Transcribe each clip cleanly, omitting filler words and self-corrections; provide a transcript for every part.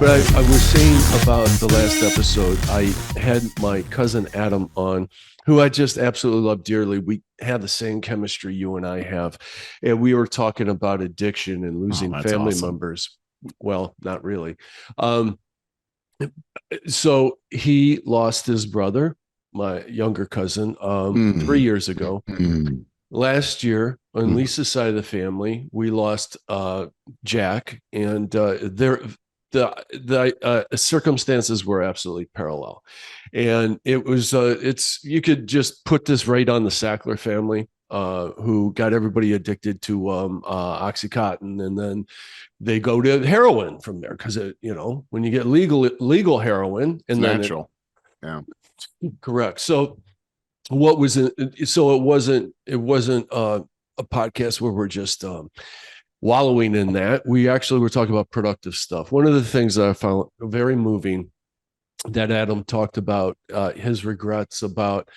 But I was saying about the last episode, I had my cousin Adam on, who I just absolutely love dearly. We have the same chemistry you and I have. And we were talking about addiction and Oh, losing that's family awesome. members. Well, not really. Um, so he lost his brother, my younger cousin, 3 years ago. Mm, Last year, on mm. Lisa's side of the family, we lost Jack, and the circumstances were absolutely parallel. And it's you could just put this right on the Sackler family, who got everybody addicted to OxyContin, and then they go to heroin from there because when you get legal heroin, It's and then it natural. Yeah. correct. So what was it? So it wasn't a podcast where we're just wallowing in that. We actually were talking about productive stuff. One of the things that I found very moving that Adam talked about, his regrets about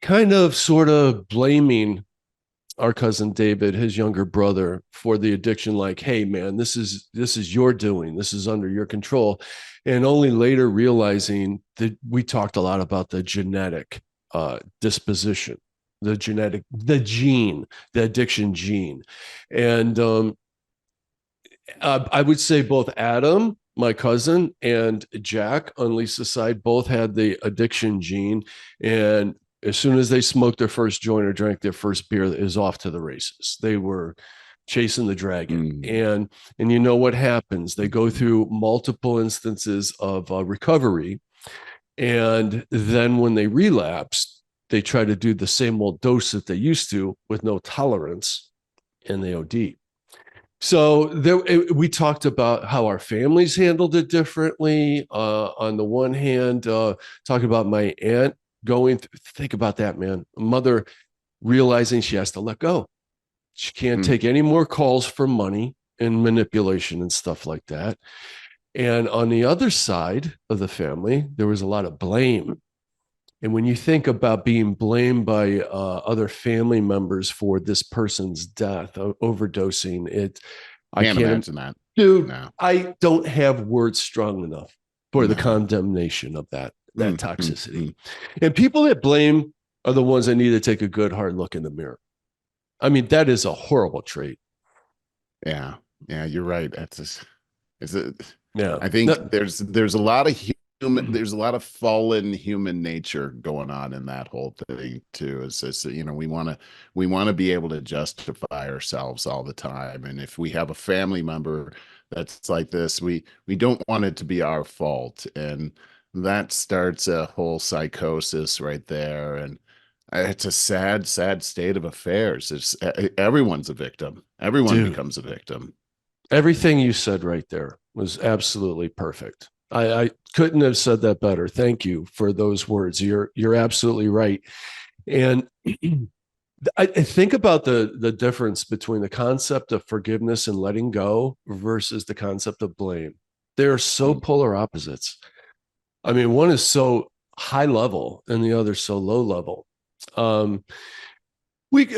kind of sort of blaming our cousin David, his younger brother, for the addiction. Like, hey man, this is your doing, this is under your control. And only later realizing that we talked a lot about the genetic disposition, the gene, the addiction gene. And I would say both Adam, my cousin, and Jack on Lisa's side both had the addiction gene. And as soon as they smoked their first joint or drank their first beer, it was off to the races. They were chasing the dragon. Mm. And you know what happens? They go through multiple instances of recovery. And then when they relapse, they try to do the same old dose that they used to with no tolerance, and they OD. So we talked about how our families handled it differently. On the one hand, talking about my aunt think about that, man. Mother realizing she has to let go. She can't Mm. take any more calls for money and manipulation and stuff like that. And on the other side of the family, there was a lot of blame. And when you think about being blamed by other family members for this person's death, overdosing, I Can't can't, imagine that. dude, No. I don't have words strong enough for the No. condemnation of that Mm, mm, toxicity. mm. And people that blame are the ones that need to take a good hard look in the mirror. I mean, that is a horrible trait. Yeah. Yeah, you're right. It's a, Yeah. I think No, there's a lot of there's a lot of fallen human nature going on in that whole thing too. It's just, we want to be able to justify ourselves all the time. And if we have a family member that's like this, we don't want it to be our fault. And that starts a whole psychosis right there. And it's a sad, sad state of affairs. Everyone's a victim. Everyone dude, becomes a victim. everything you said right there was absolutely perfect. I couldn't have said that better. Thank you for those words. You're absolutely right. And I think about the difference between the concept of forgiveness and letting go versus the concept of blame. They're so Mm. polar opposites. I mean, one is so high level and the other so low level. Um, we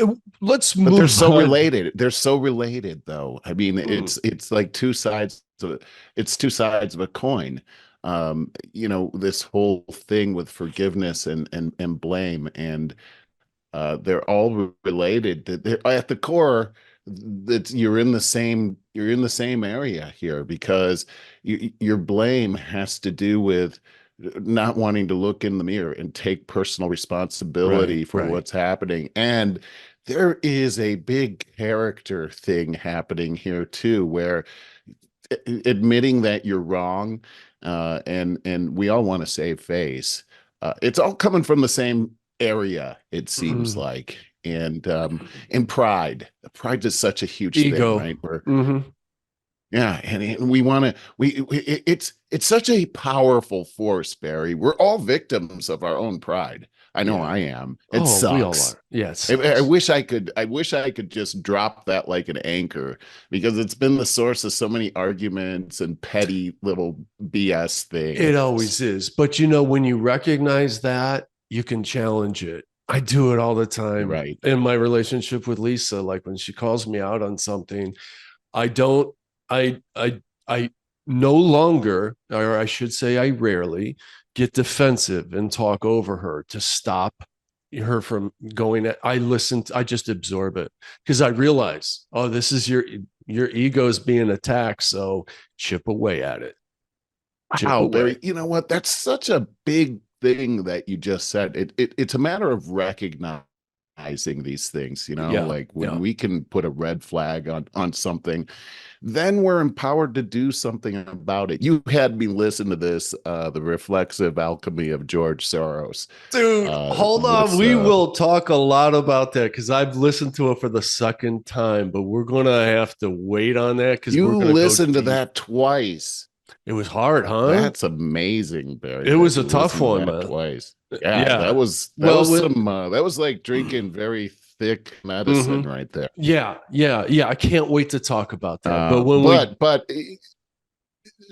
let's But they're move so on. related. They're so related, though. I mean, Hmm. it's like it's two sides of a coin. This whole thing with forgiveness and blame, and they're all related. They're, at the core, that you're in the same area here because your blame has to do with not wanting to look in the mirror and take personal Right, responsibility for right. what's happening. And there is a big character thing happening here too, where admitting that you're wrong, and we all want to save face. It's all coming from the same area, it seems Mm. like. And pride is such a huge thing, Ego. right? Where Hmm. yeah, and we want to it's such a powerful force, Barry. We're all victims of our own pride. I know Yeah. I am. It Oh, we all sucks. are. Yeah, it I sucks. wish I could just drop that like an anchor, because it's been the source of so many arguments and petty little BS It things. always is. But when you recognize that, you can challenge it. I do it all the time Right. in my relationship with Lisa. Like when she calls me out on something, I don't, I no longer, or I should say, I rarely get defensive and talk over her to stop her from going. I listen, I just absorb it because I realize, oh, this is your ego is being attacked. So chip away at it. Chip Wow, away. Barry, you know what? That's such a big thing that you just said. It's a matter of recognizing these things, Yeah. like when Yeah. we can put a red flag on something, then we're empowered to do something about it. You had me listen to this, the reflexive alchemy of George Soros. Dude, hold on. This We will talk a lot about that because I've listened to it for the second time, but we're going to have to wait on that because You we're going to go listened to deep. that twice. It was hard, huh? That's amazing, Barry, It was that a you tough listened to one, that man. twice. Yeah, Yeah. that Well, was some that was like drinking very thick medicine mhm. right there. Yeah, yeah, yeah. I can't wait to talk about that. But Uh, when we, but but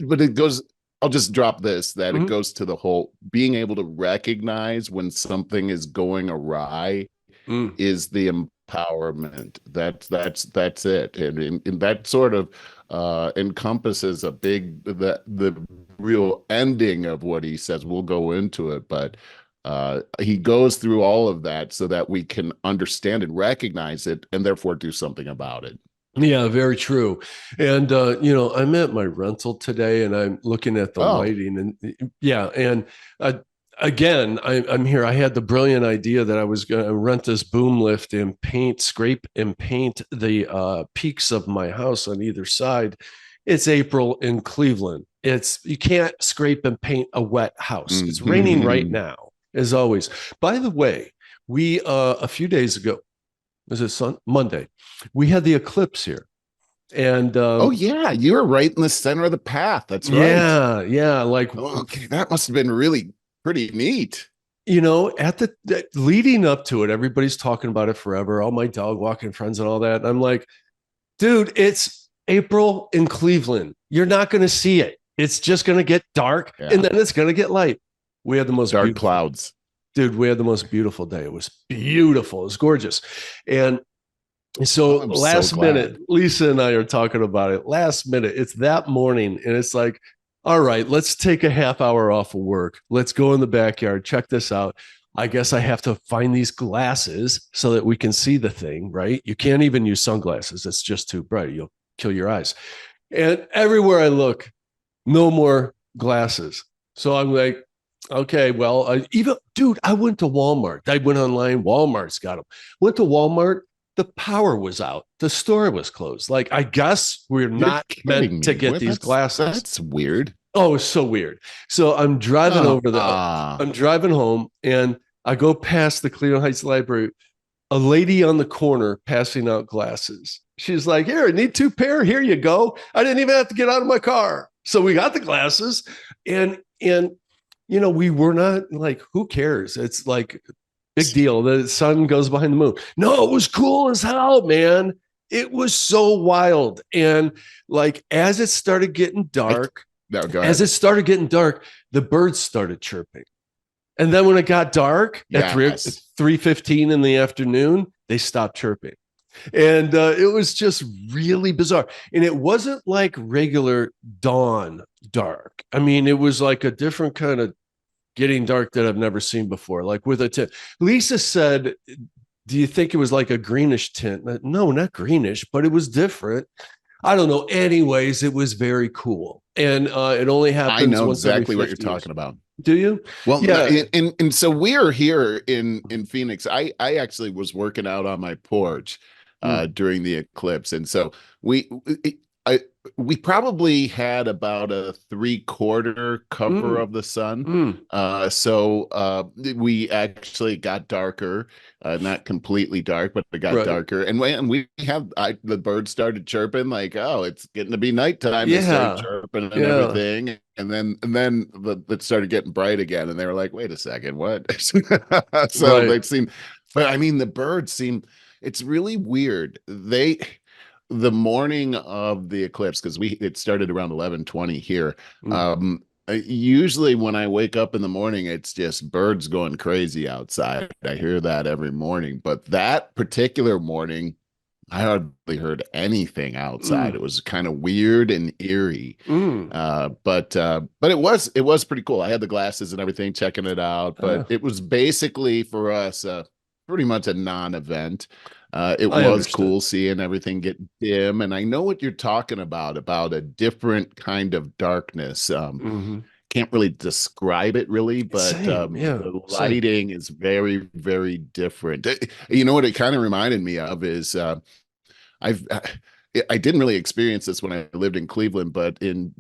but it goes, I'll just drop this, that it mhm, goes to the whole being able to recognize when something is going awry mm, is the empowerment. That's it. And that sort of encompasses a big, the real ending of what he says. We'll go into it, but he goes through all of that so that we can understand and recognize it and therefore do something about it. yeah, very true. And I'm at my rental today, and I'm looking at the Oh, lighting, and yeah, and uh, again, I'm here. I had the brilliant idea that I was going to rent this boom lift and scrape and paint the peaks of my house on either side. It's April in Cleveland. It's You can't scrape and paint a wet house. It's raining right mhm. now, as always. By the way, we a few days ago, was it Monday? We had the eclipse here, and Oh yeah, you were right in the center of the path. That's right. yeah, yeah, like Okay, that must have been really pretty neat. at the leading up to it, everybody's talking about it forever. All my dog walking friends and all that. And I'm like, dude, it's April in Cleveland. You're not going to see it. It's just going to get dark, and Yeah, then it's going to get light. We had the most dark beautiful, clouds. dude. We had the most beautiful day. It was beautiful. It was gorgeous, and Oh, so I'm so last minute, glad. Lisa and I are talking about it. Last minute, it's that morning, and it's like, all right, let's take a half hour off of work. Let's go in the backyard. Check this out. I guess I have to find these glasses so that we can see the thing, right? You can't even use sunglasses. It's just too bright. You'll kill your eyes. And everywhere I look, no more glasses. So I'm like, okay, well, dude, I went to Walmart. I went online. Walmart's got them. Went to Walmart. The power was out. The store was closed. Like, I guess we're You're not meant kidding to me. get What? these glasses. That's weird. Oh, it's so weird. So Ah, I'm driving home, and I go past the Cleveland Heights Library. A lady on the corner passing out glasses. She's like, "Here, I need two pair. Here you go." I didn't even have to get out of my car. So we got the glasses, and we were not like, who cares? It's like big deal. The sun goes behind the moon. No, it was cool as hell, man. It was so wild. And like as it started getting I dark, no, go as ahead. it started getting dark, the birds started chirping. And then when it got dark at Yes. 3:15 in the afternoon, they stopped chirping. And it was just really bizarre. And it wasn't like regular dawn dark. I mean, it was like a different kind of getting dark that I've never seen before, like with a tint. Lisa said, do you think it was like a greenish tint? No, not greenish, but it was different. I don't know. Anyways, it was very cool. And it only I happens know once every exactly what you're 50 years. talking about. Do you? Well, Yeah. and so we're here in Phoenix. I actually was working out on my porch Mm, during the eclipse, and so we I we probably had about a 3/4 cover mm, of the sun. mm. We actually got darker, not completely dark, but it got Right. darker. And when we have the birds started chirping, like, oh, it's getting to be nighttime. They started Yeah. chirping and Yeah. everything. And then it started getting bright again. And they were like, wait a second, what? So Right. they seem, but I mean, the birds seem, it's really weird. The morning of the eclipse, because it started around 11:20 here. Mm. Usually when I wake up in the morning, it's just birds going crazy outside. I hear that every morning, but that particular morning, I hardly heard anything outside. It was kind of weird and eerie. Mm. But it was pretty cool. I had the glasses and everything checking it out, but it was basically for us pretty much a non-event. It I was understood. cool seeing everything get dim, and I know what you're talking about a different kind of darkness. Hmm. Can't really describe it really, but Same. Yeah. the Same. lighting is very, very different. You know what it kind of reminded me of is I've I didn't really experience this when I lived in Cleveland, but in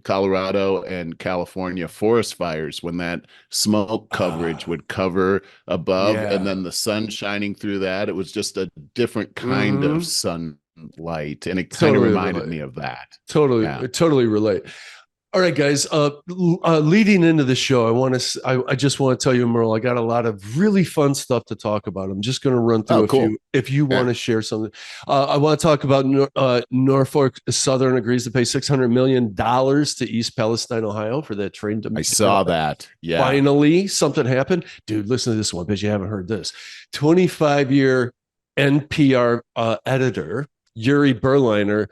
Colorado and California, forest fires, when that smoke coverage Ah, would cover above and yeah. then the sun shining through that, it was just a different kind of Hmm. sunlight. And it kind of Totally reminded relate. me of that. Yeah. Totally relate. All right, guys. Leading into the show, I just want to tell you, Merle, I got a lot of really fun stuff to talk about. I'm just going to run through Oh, a few. cool. If you want Yeah. to share something, I want to talk about Norfolk Southern agrees to pay $600 million to East Palestine, Ohio, for that train I development. saw that. Yeah. Finally, something happened, dude. Listen to this one, because you haven't heard this. 25-year NPR editor Yuri Berliner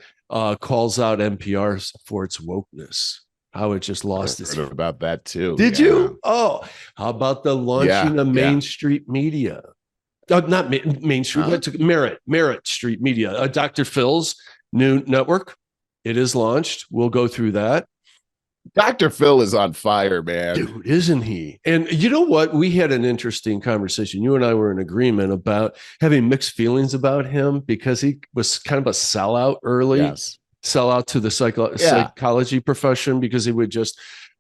calls out NPR for its wokeness, how it just I lost its. heard about that too. Did Yeah. you? Oh, how about the Yeah. launching of Yeah. Main Street Media? Not Main Street, Huh? but Merritt Street Media, Dr. Phil's new network. It is launched. We'll go through that. Dr. Phil is on fire, man. Dude, isn't he? And you know what? We had an interesting conversation. You and I were in agreement about having mixed feelings about him, because he was kind of a sellout early, Yes. sellout to the Yeah. psychology profession, because he would just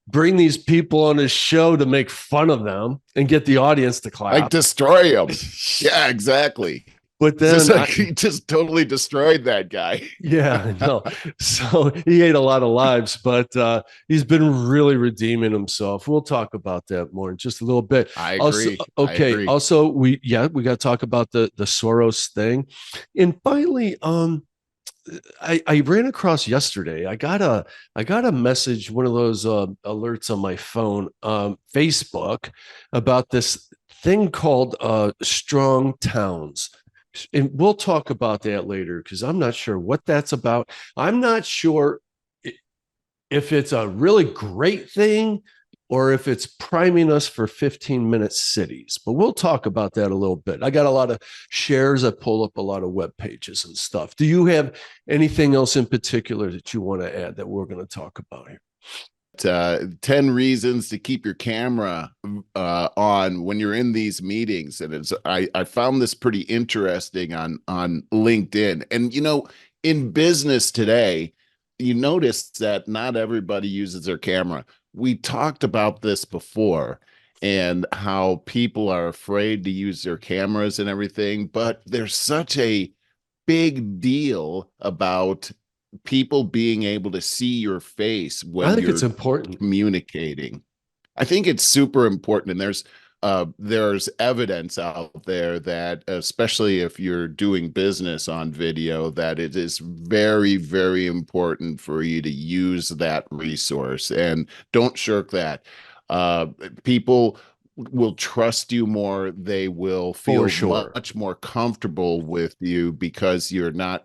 bring these people on his show to make fun of them and get the audience to Like clap. destroy him. Yeah, exactly. But It's just then like he just totally destroyed that guy. yeah, no. So he ate a lot of lives, but he's been really redeeming himself. We'll talk about that more in just a little bit. I Also, agree. I okay. agree. Also, we got to talk about the Soros thing, and finally, I ran across yesterday. I got a message, one of those alerts on my phone, Facebook, about this thing called Strong Towns. And we'll talk about that later, because I'm not sure what that's about. I'm not sure if it's a really great thing or if it's priming us for 15-minute cities. But we'll talk about that a little bit. I got a lot of shares. I pull up a lot of web pages and stuff. Do you have anything else in particular that you want to add that we're going to talk about here? 10 reasons to keep your camera on when you're in these meetings. And I found this pretty interesting on LinkedIn. And in business today, you notice that not everybody uses their camera. We talked about this before, and how people are afraid to use their cameras and everything, but there's such a big deal about people being able to see your face I when think it's you're important. communicating. I think it's super important. And there's evidence out there that, especially if you're doing business on video, that it is very, very important for you to use that resource, and don't shirk that. People will trust you more. They will For feel sure. much more comfortable with you because you're not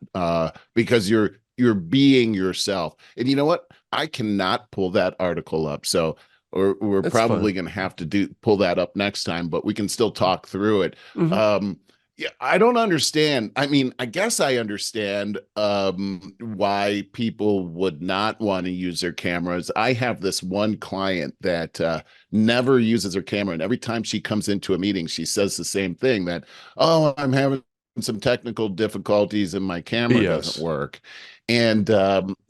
because you're being yourself. And you know what? I cannot pull that article up. So we're That's probably fine. going to have to pull that up next time, but we can still talk through it. Mhm. Yeah, I don't understand. I mean, I guess I understand why people would not want to use their cameras. I have this one client that never uses her camera, and every time she comes into a meeting, she says the same thing, that, oh, I'm having some technical difficulties and my camera doesn't Yes, work. And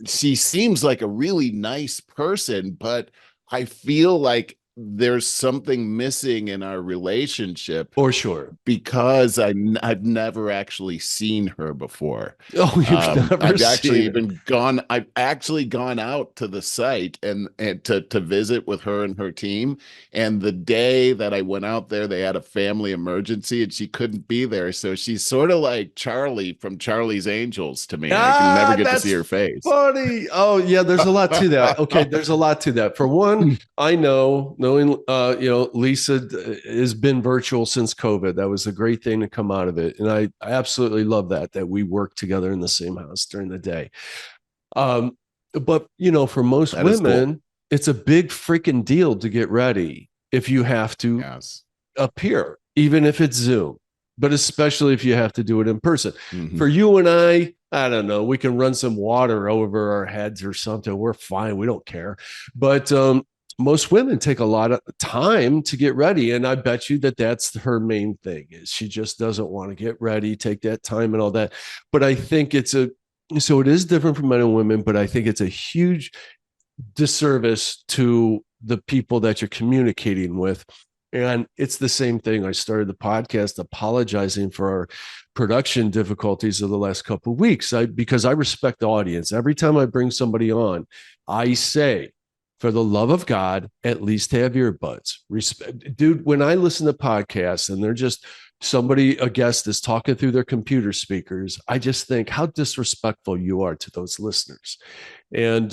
she seems like a really nice person, but I feel like there's something missing in our relationship for sure. because I've never actually seen her before. Oh, you've never seen her. I've actually gone out to the site and to visit with her and her team. And the day that I went out there, they had a family emergency and she couldn't be there. So she's sort of like Charlie from Charlie's Angels to me. I can never get to see That's her face. funny. Oh, yeah, there's a lot to that. Okay, there's a lot to that. For one, I know knowing, Lisa has been virtual since COVID. That was a great thing to come out of it. And I absolutely love that we work together in the same house during the day. But for most That is women, cool. it's a big freaking deal to get ready if you have to Yes. appear, even if it's Zoom, but especially if you have to do it in person. Mm-hmm. For you and I don't know, we can run some water over our heads or something. We're fine. We don't care. But most women take a lot of time to get ready. And I bet you that's her main thing is she just doesn't want to get ready, take that time and all that. But I think so it is different for men and women, but I think it's a huge disservice to the people that you're communicating with. And it's the same thing. I started the podcast apologizing for our production difficulties of the last couple of weeks because I respect the audience. Every time I bring somebody on, I say, for the love of God, at least have earbuds. Respect, dude. When I listen to podcasts and they're just a guest is talking through their computer speakers, I just think how disrespectful you are to those listeners. And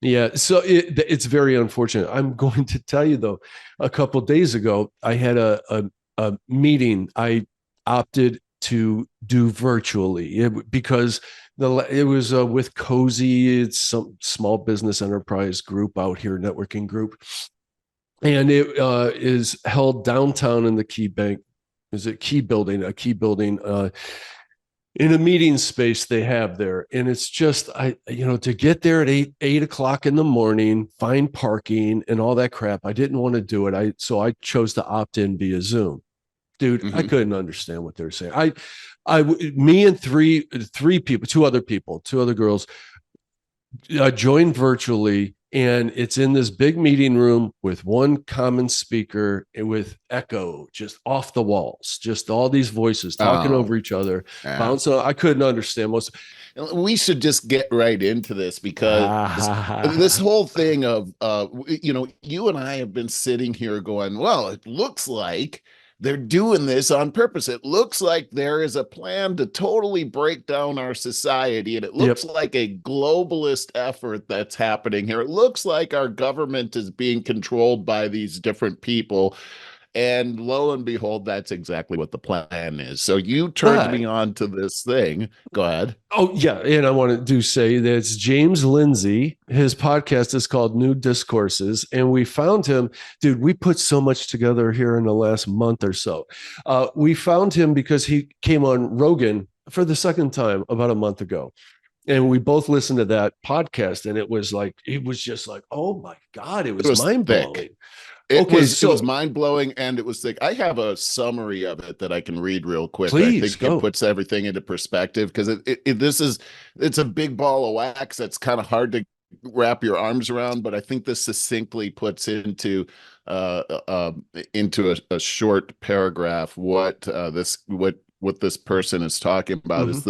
yeah, so it's very unfortunate. I'm going to tell you though, a couple of days ago, I had a meeting. I opted to do virtually because it was with Cozy. It's some small business enterprise group out here, networking group, and it is held downtown in the Key Bank. Is it Key Building? A Key Building. In a meeting space they have there. And it's just, to get there at 8 o'clock in the morning, find parking and all that crap. I didn't want to do it. So I chose to opt in via Zoom. Dude, I couldn't understand what they're saying. Me and three people, two other girls, joined virtually, and it's in this big meeting room with one common speaker and with echo just off the walls, just all these voices talking over each other, bouncing. I couldn't understand most. We should just get right into this because this whole thing of you and I have been sitting here going, well, it looks like they're doing this on purpose. It looks like there is a plan to totally break down our society, and it looks like a globalist effort that's happening here. It looks like our government is being controlled by these different people. And lo and behold, that's exactly what the plan is. So you turned me on to this thing. Go ahead. Oh, yeah. And I want to say that it's James Lindsey. His podcast is called New Discourses. And we found him, dude, we put so much together here in the last month or so. We found him because he came on Rogan for the second time about a month ago. And we both listened to that podcast. And it was just like, oh my God, it was mind blowing. It was mind-blowing and it was thick. I have a summary of it that I can read real quick. Please, I think it puts everything into perspective because it's a big ball of wax that's kind of hard to wrap your arms around, but I think this succinctly puts into a short paragraph what this person is talking about. Is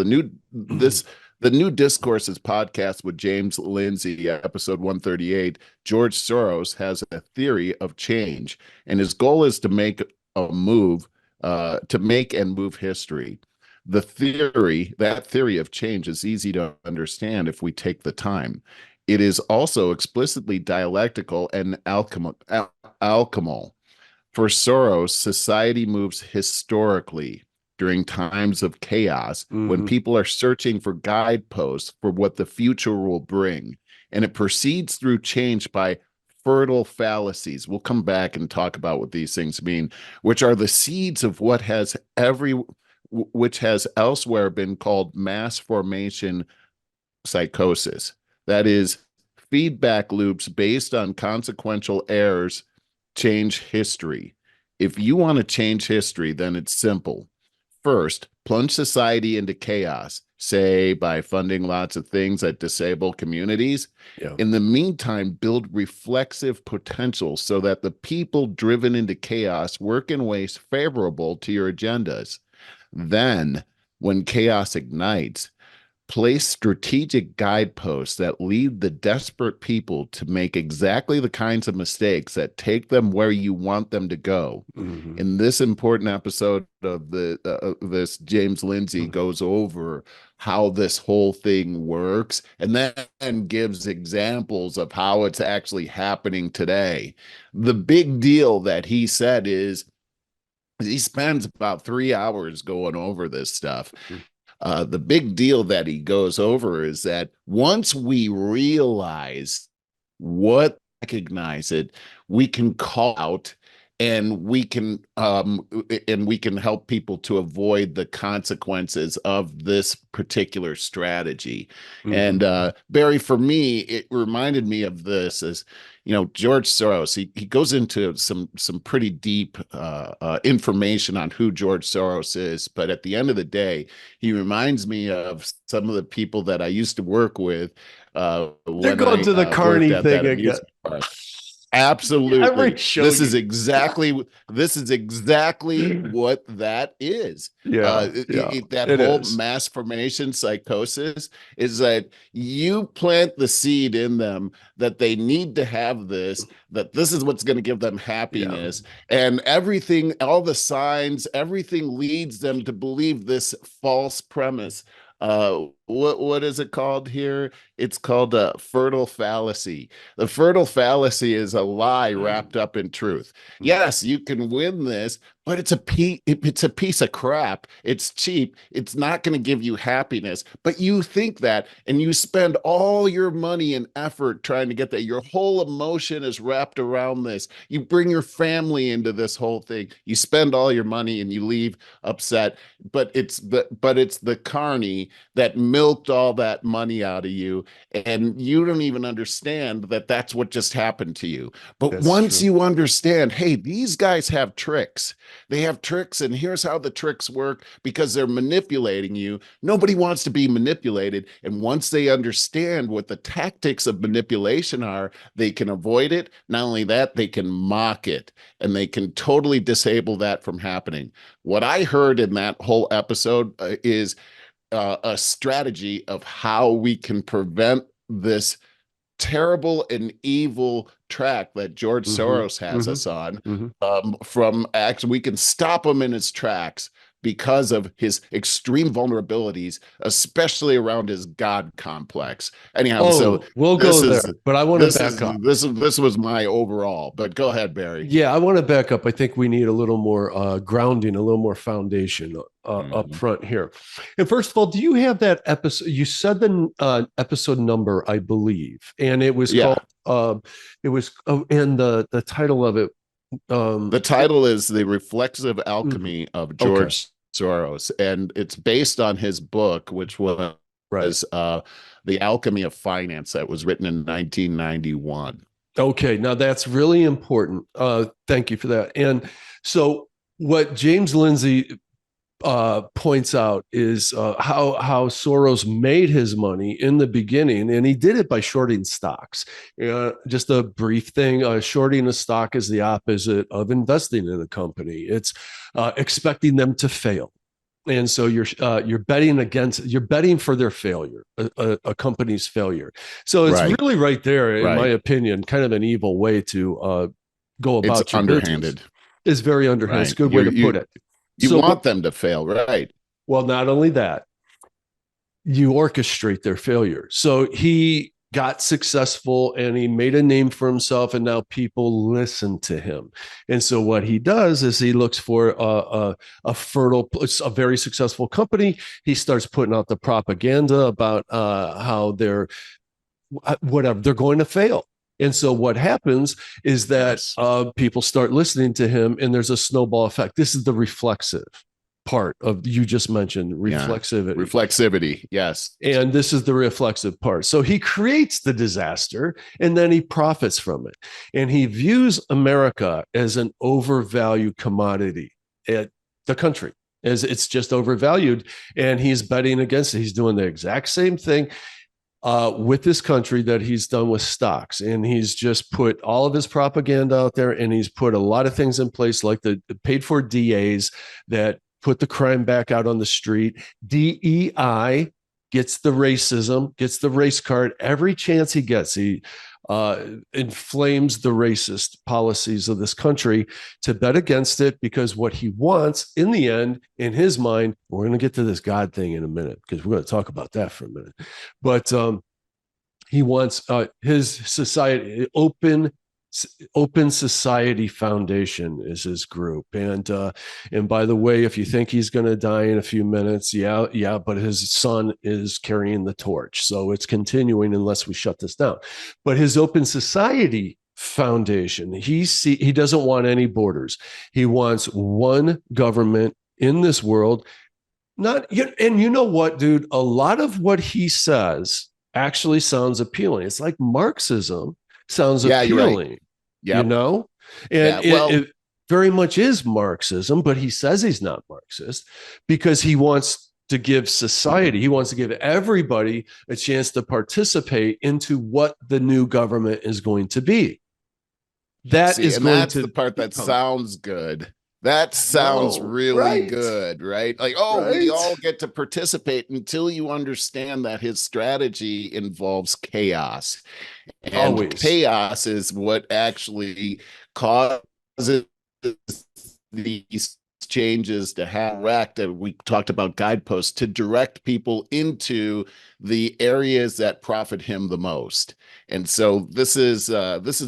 the New Discourses podcast with James Lindsey, episode 138. George Soros has a theory of change, and his goal is to make and move history. That theory of change is easy to understand if we take the time. It is also explicitly dialectical and alchemical. For Soros, society moves historically during times of chaos, when people are searching for guideposts for what the future will bring. And it proceeds through change by fertile fallacies. We'll come back and talk about what these things mean, which are the seeds of which has elsewhere been called mass formation psychosis. That is, feedback loops based on consequential errors change history. If you want to change history, then it's simple. First, plunge society into chaos, say by funding lots of things that disable communities. Yeah. In the meantime, build reflexive potential so that the people driven into chaos work in ways favorable to your agendas. Then, when chaos ignites, place strategic guideposts that lead the desperate people to make exactly the kinds of mistakes that take them where you want them to go. In this important episode of this, James Lindsey goes over how this whole thing works, and then gives examples of how it's actually happening today. The big deal that he said is he spends about 3 hours going over this stuff. The big deal that he goes over is that once we realize what, recognize it, we can call out, and we can help people to avoid the consequences of this particular strategy. And Barry, for me, it reminded me of this as, George Soros. He goes into some pretty deep information on who George Soros is, but at the end of the day, he reminds me of some of the people that I used to work with. They're going to the Carney thing again. Park. Absolutely. This is exactly what that is. That whole mass formation psychosis is that you plant the seed in them that they need to have this, that this is what's going to give them happiness, and everything, all the signs, everything leads them to believe this false premise. What is it called here? It's called a fertile fallacy. The fertile fallacy is a lie wrapped up in truth. Yes, you can win this, but it's a piece of crap. It's cheap. It's not going to give you happiness. But you think that, and you spend all your money and effort trying to get that. Your whole emotion is wrapped around this. You bring your family into this whole thing. You spend all your money and you leave upset. But it's the carny that milked all that money out of you, and you don't even understand that that's what just happened to you. But once you understand, hey, these guys have tricks. They have tricks, and here's how the tricks work, because they're manipulating you. Nobody wants to be manipulated. And once they understand what the tactics of manipulation are, they can avoid it. Not only that, they can mock it, and they can totally disable that from happening. What I heard in that whole episode is a strategy of how we can prevent this terrible and evil track that George Soros has us on, from actually, we can stop him in his tracks because of his extreme vulnerabilities, especially around his God complex. Anyhow, so we'll go there, but I want to back up. This was my overall, but go ahead, Barry. Yeah, I want to back up. I think we need a little more grounding, a little more foundation up front here. And first of all, do you have that episode? You said the episode number, I believe, and it was called. And the title of it. The title is The Reflexive Alchemy of George Soros, and it's based on his book, which was The Alchemy of Finance, that was written in 1991. Okay, now that's really important. Thank you for that. And so what James Lindsey points out is how Soros made his money in the beginning, and he did it by shorting stocks. Just a brief thing: shorting a stock is the opposite of investing in a company. It's expecting them to fail, and so you're betting for their failure, a company's failure. So it's really right there, in my opinion, kind of an evil way to go about. It's underhanded. Business. It's very underhanded. It's a good way to put it. You want them to fail, right? Well, not only that, you orchestrate their failure. So he got successful and he made a name for himself, and now people listen to him. And so what he does is he looks for a very successful company. He starts putting out the propaganda about how they're going to fail. And so what happens is that people start listening to him, and there's a snowball effect. This is the reflexive part of, you just mentioned, reflexivity. Reflexivity, yes. And this is the reflexive part. So he creates the disaster, and then he profits from it. And he views America as an overvalued commodity at the country, as it's just overvalued. And he's betting against it. He's doing the exact same thing with this country that he's done with stocks. And he's just put all of his propaganda out there, and he's put a lot of things in place, like the paid for DAs that put the crime back out on the street, DEI, gets the racism, gets the race card every chance he gets. He inflames the racist policies of this country to bet against it, because what he wants in the end, in his mind, we're going to get to this God thing in a minute, because we're going to talk about that for a minute. But he wants his society, Open Society Foundation is his group. And by the way, if you think he's going to die in a few minutes, yeah, but his son is carrying the torch. So it's continuing unless we shut this down. But his Open Society Foundation, he doesn't want any borders. He wants one government in this world. And you know what, dude? A lot of what he says actually sounds appealing. It's like Marxism sounds appealing. Right. Yep. You know, and it very much is Marxism, but he says he's not Marxist because he wants to give society, he wants to give everybody a chance to participate into what the new government is going to be. That's the part that sounds good. That sounds really good, right? Like, we all get to participate, until you understand that his strategy involves chaos. And chaos is what actually causes these changes to have we talked about guideposts to direct people into the areas that profit him the most. And so this is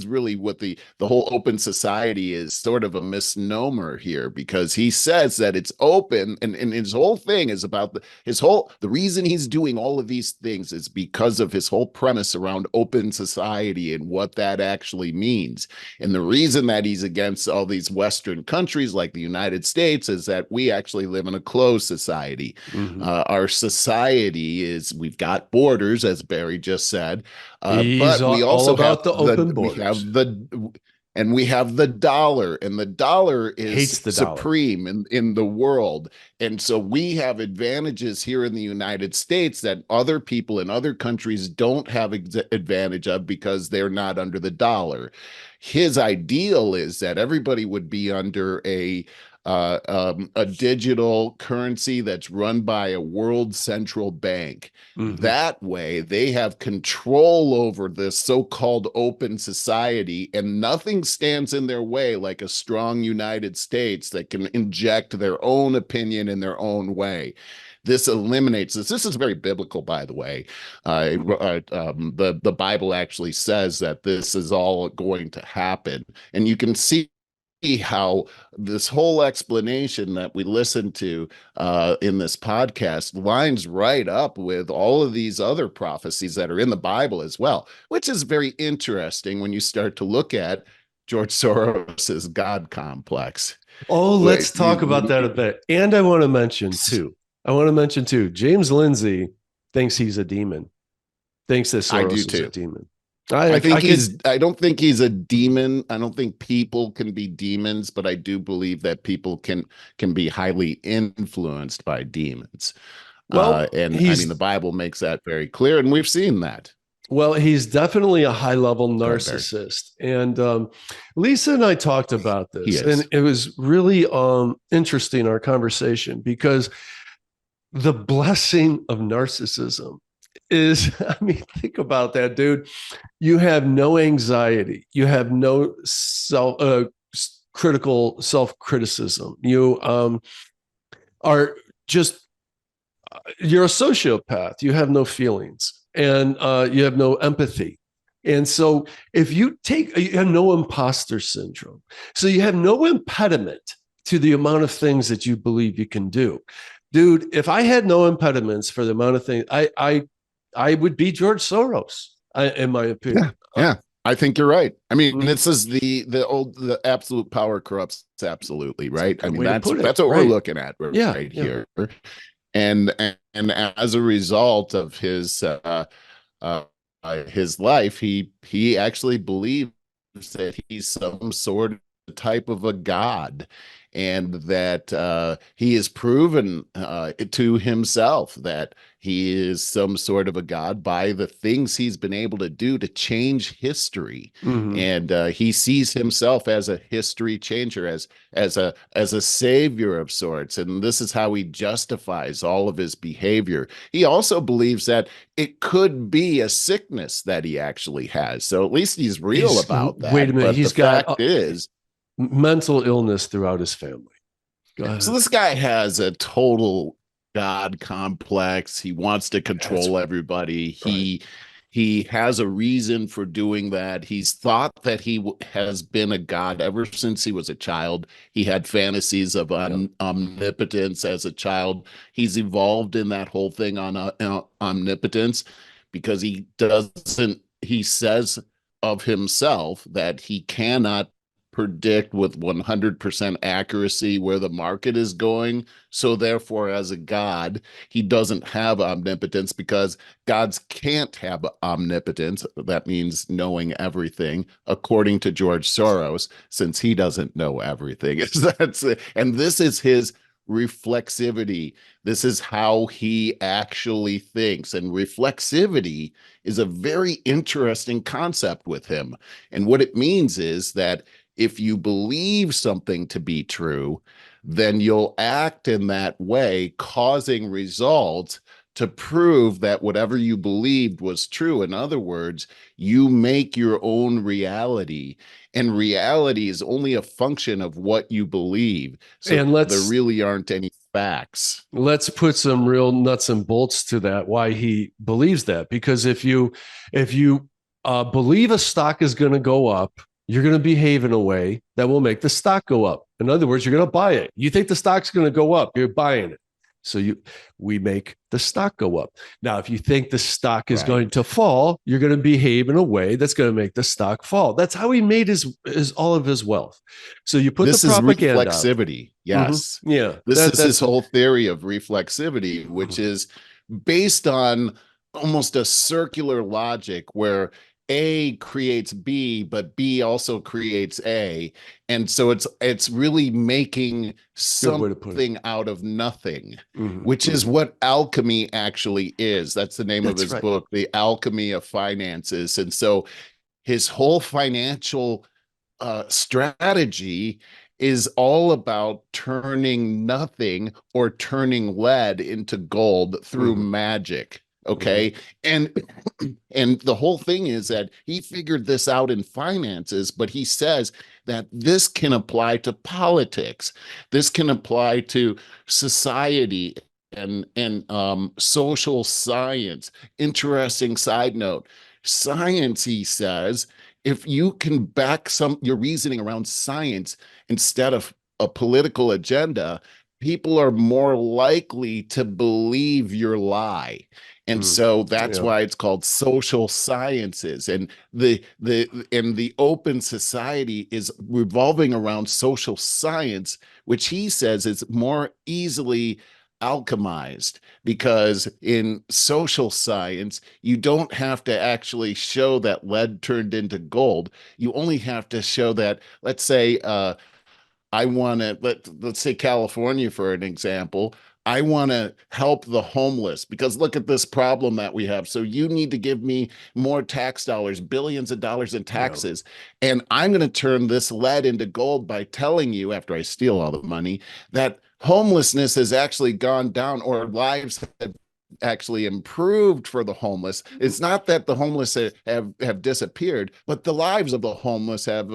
really what the whole open society is, sort of a misnomer here, because he says that it's open, and his whole thing is about the reason he's doing all of these things is because of his whole premise around open society and what that actually means. And the reason that he's against all these Western countries like the United States is that we actually live in a closed society. Mm-hmm. Our society we've got borders, as Barry just said, but we also have the open borders. We have the dollar, and the dollar is supreme in the world. And so we have advantages here in the United States that other people in other countries don't have advantage of, because they're not under the dollar. His ideal is that everybody would be under a digital currency that's run by a world central bank. Mm-hmm. That way they have control over this so-called open society, and nothing stands in their way like a strong United States that can inject their own opinion in their own way. This eliminates this. This is very biblical, by the way. The Bible actually says that this is all going to happen, and you can see how this whole explanation that we listened to in this podcast lines right up with all of these other prophecies that are in the Bible as well, which is very interesting when you start to look at George Soros's God complex. Oh, let's talk about that a bit. And I want to mention too, James Lindsey thinks he's a demon. Thinks that Soros is a demon. I don't think he's a demon. I don't think people can be demons, but I do believe that people can be highly influenced by demons. Well, the Bible makes that very clear, and we've seen that. Well, he's definitely a high-level narcissist. And Lisa and I talked about this, and it was really interesting, our conversation, because the blessing of narcissism is, think about that, dude. You have no anxiety. You have no critical self-criticism. You are just, you're a sociopath. You have no feelings, and you have no empathy. And so you have no imposter syndrome. So you have no impediment to the amount of things that you believe you can do. Dude, if I had no impediments for the amount of things, I would be George Soros, in my opinion. Yeah. I think you're right. This is the absolute power corrupts absolutely, right? That's what we're looking at here. And as a result of his life, he actually believes that he's some sort type of a god, and that he has proven to himself that he is some sort of a god by the things he's been able to do to change history. Mhm. And he sees himself as a history changer, as a savior of sorts. And this is how he justifies all of his behavior. He also believes that it could be a sickness that he actually has. So at least he's real about Wait a that. minute. But the He's got fact is, mental illness throughout his family. Go so ahead. this guy has a total God complex. He wants to That's control everybody. right. He has a reason for doing that. He's thought that has been a god ever since he was a child. He had fantasies of Yep. omnipotence as a child. He's evolved in that whole thing on omnipotence because he says of himself that he cannot predict with 100% accuracy where the market is going. So therefore, as a god, he doesn't have omnipotence because gods can't have omnipotence. That means knowing everything, according to George Soros, since he doesn't know everything. And this is his reflexivity. This is how he actually thinks. And reflexivity is a very interesting concept with him. And what it means is that if you believe something to be true, then you'll act in that way, causing results to prove that whatever you believed was true. In other words, you make your own reality, and reality is only a function of what you believe. So And there really aren't any facts. let's put some real nuts and bolts to that. Why he believes that? Because if you believe a stock is going to go up, you're going to behave in a way that will make the stock go up. In other words, you're going to buy it. You think the stock's going to go up, you're buying it. So we make the stock go up. Now, if you think the stock is going to fall, you're going to behave in a way that's going to make the stock fall. That's how he made his all of his wealth. So you put This the is propaganda out. reflexivity. Yes. Mm-hmm. Yeah. This is his That's whole theory of reflexivity, which is based on almost a circular logic where A creates B, but B also creates A. And so it's really making good way to put it. something out of nothing, Mm-hmm. which is what alchemy actually is. That's the name of That's his right. book, The Alchemy of Finances. And so his whole financial strategy is all about turning nothing or turning lead into gold through magic. Okay. And the whole thing is that he figured this out in finances, but he says that this can apply to politics. This can apply to society and social science. Interesting side note. Science, he says, if you can back your reasoning around science instead of a political agenda, people are more likely to believe your lie. And so that's Yeah. why it's called social sciences. And the open society is revolving around social science, which he says is more easily alchemized, because in social science you don't have to actually show that lead turned into gold. You only have to show that, let's say, I want to let's say California for an example. I want to help the homeless because look at this problem that we have. So you need to give me more tax dollars, billions of dollars in Yeah. taxes. And I'm going to turn this lead into gold by telling you, after I steal all the money, that homelessness has actually gone down, or lives have actually improved for the homeless. It's not that the homeless have disappeared, but the lives of the homeless have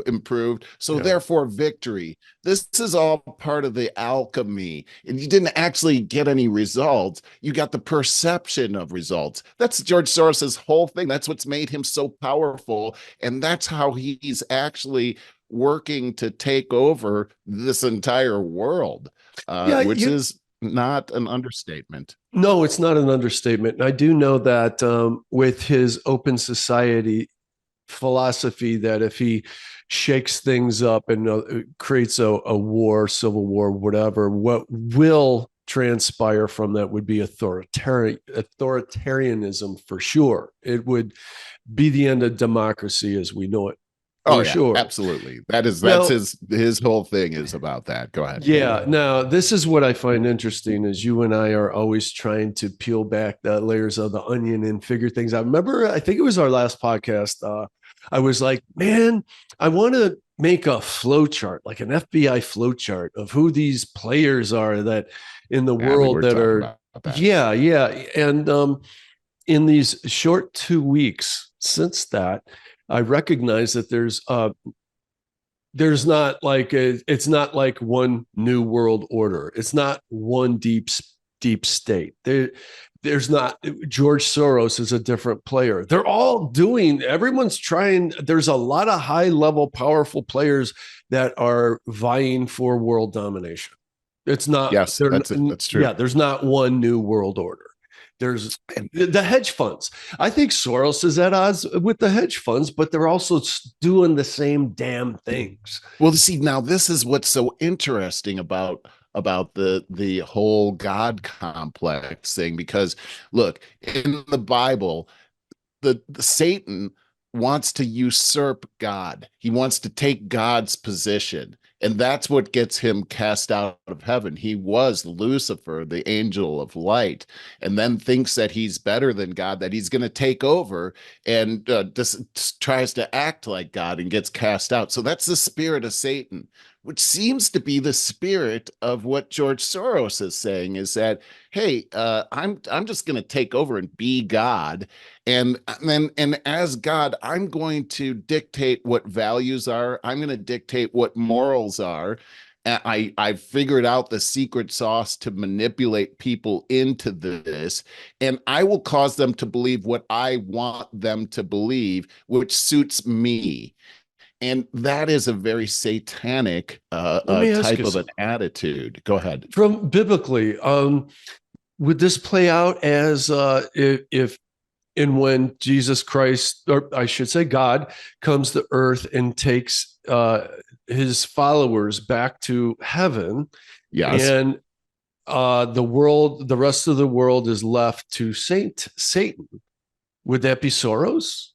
improved. So Yeah. therefore, victory. This is all part of the alchemy. And you didn't actually get any results. You got the perception of results. That's George Soros's whole thing. That's what's made him so powerful. And that's how he's actually working to take over this entire world, Yeah. which is not an understatement. No, it's not an understatement. And I do know that with his open society philosophy, that if he shakes things up and creates a war, civil war, whatever, what will transpire from that would be authoritarianism for sure. It would be the end of democracy as we know it. Oh for yeah, sure. absolutely. That's Now, his whole thing is about that. Go ahead. yeah. Now, this is what I find interesting is you and I are always trying to peel back the layers of the onion and figure things out. Remember, I think it was our last podcast. I was like, man, I want to make a flow chart, like an FBI flow chart of who these players are that in the Yeah, we world were that talking are, about that. yeah, yeah. And in these short 2 weeks since that, I recognize that there's not like it's not like one new world order. It's not one deep state. There's not. George Soros is a different player. They're all doing, everyone's trying. There's a lot of high level powerful players that are vying for world domination. It's not Yes, there. that's true. Yeah, there's not one new world order. There's the hedge funds. I think Soros is at odds with the hedge funds, but they're also doing the same damn things. Well, see, now this is what's so interesting about the whole God complex thing, because look, in the Bible, the Satan wants to usurp God. He wants to take God's position. And that's what gets him cast out of heaven. He was Lucifer, the angel of light, and then thinks that he's better than God, that he's going to take over, and just tries to act like God and gets cast out. So that's the spirit of Satan, which seems to be the spirit of what George Soros is saying, is that, hey, I'm just going to take over and be God, and as God, I'm going to dictate what values are. I'm going to dictate what morals are. I figured out the secret sauce to manipulate people into this, and I will cause them to believe what I want them to believe, which suits me. And that is a very satanic Let me ask type you of an something. attitude. Go ahead. From biblically, would this play out as if and when Jesus Christ, or I should say God, comes to earth and takes his followers back to heaven, Yes. and the rest of the world is left to Satan? Would that be Soros?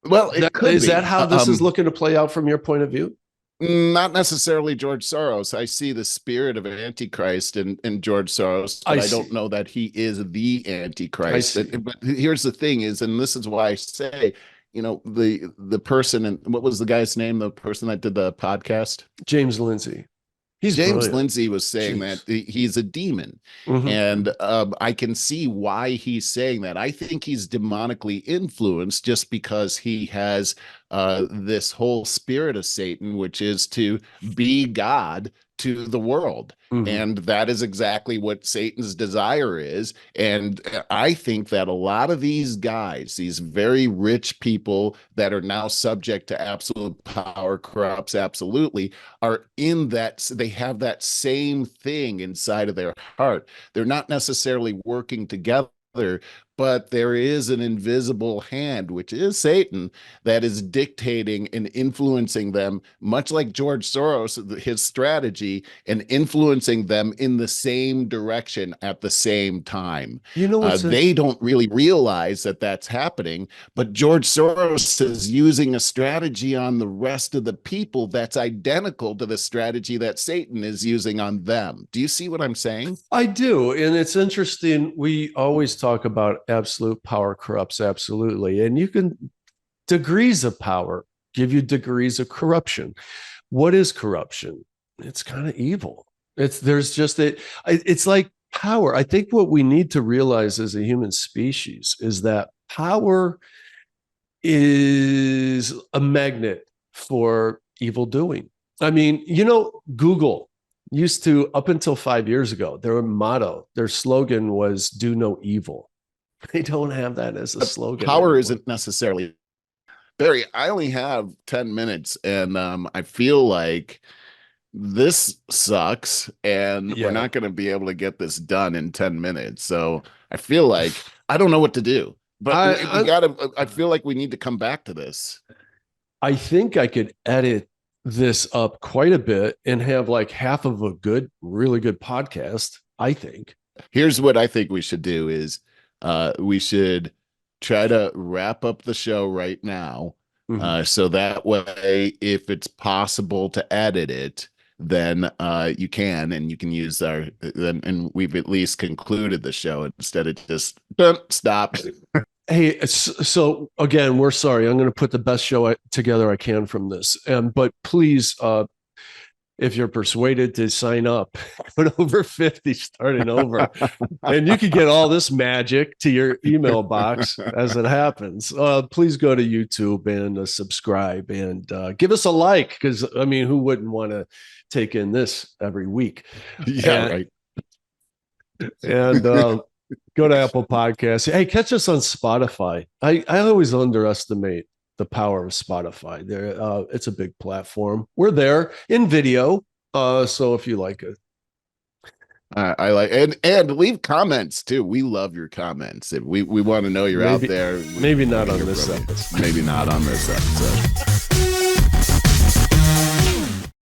Well, it could Is that be. how this is looking to play out from your point of view? Not necessarily George Soros. I see the spirit of Antichrist in George Soros, I but I don't see. know that he is the I Antichrist. see. But here's the thing is, and this is why I say, the person, and what was the guy's name? The person that did the podcast? James Lindsey. He's James brilliant. Lindsey was saying that Jeez. he's a demon. Mm-hmm. And I can see why he's saying that. I think he's demonically influenced just because he has this whole spirit of Satan, which is to be God to the world. Mm-hmm. And that is exactly what Satan's desire is. And I think that a lot of these guys, these very rich people that are now subject to absolute power, corrupts absolutely, are in that, they have that same thing inside of their heart. They're not necessarily working together, but there is an invisible hand, which is Satan, that is dictating and influencing them, much like George Soros, his strategy, and influencing them in the same direction at the same time. You know what's They don't really realize that that's happening, but George Soros is using a strategy on the rest of the people that's identical to the strategy that Satan is using on them. Do you see what I'm saying? I do. And it's interesting. We always talk about absolute power corrupts absolutely. And you can, degrees of power give you degrees of corruption. What is corruption? It's kind of evil. There's just it's like power. I think what we need to realize as a human species is that power is a magnet for evil doing. I mean, Google used to, up until 5 years ago, their motto, their slogan was do no evil. They don't have that as a slogan Power anymore. isn't necessarily Barry. I only have 10 minutes, and I feel like this sucks, and we're Yeah. not going to be able to get this done in 10 minutes. So I feel like I don't know what to do, but we I, gotta, I feel like we need to come back to this. I think I could edit this up quite a bit and have like half of a really good podcast, I think. Here's what I think we should do is we should try to wrap up the show right now. So that way, if it's possible to edit it, then you can, and you can use our, and we've at least concluded the show instead of just stop. Hey, so again, we're sorry. I'm going to put the best show together I can from this. But please, if you're persuaded to sign up, put over 50 starting over. And you can get all this magic to your email box as it happens. Please go to YouTube and subscribe and give us a like, because, I mean, who wouldn't want to take in this every week? Yeah, right. And go to Apple Podcasts. Hey, catch us on Spotify. I always underestimate the power of Spotify. There, it's a big platform. We're there in video, so if you like it, I like, and leave comments too. We love your comments. If we want to know you're out there. Maybe not on this episode. Maybe not on this episode.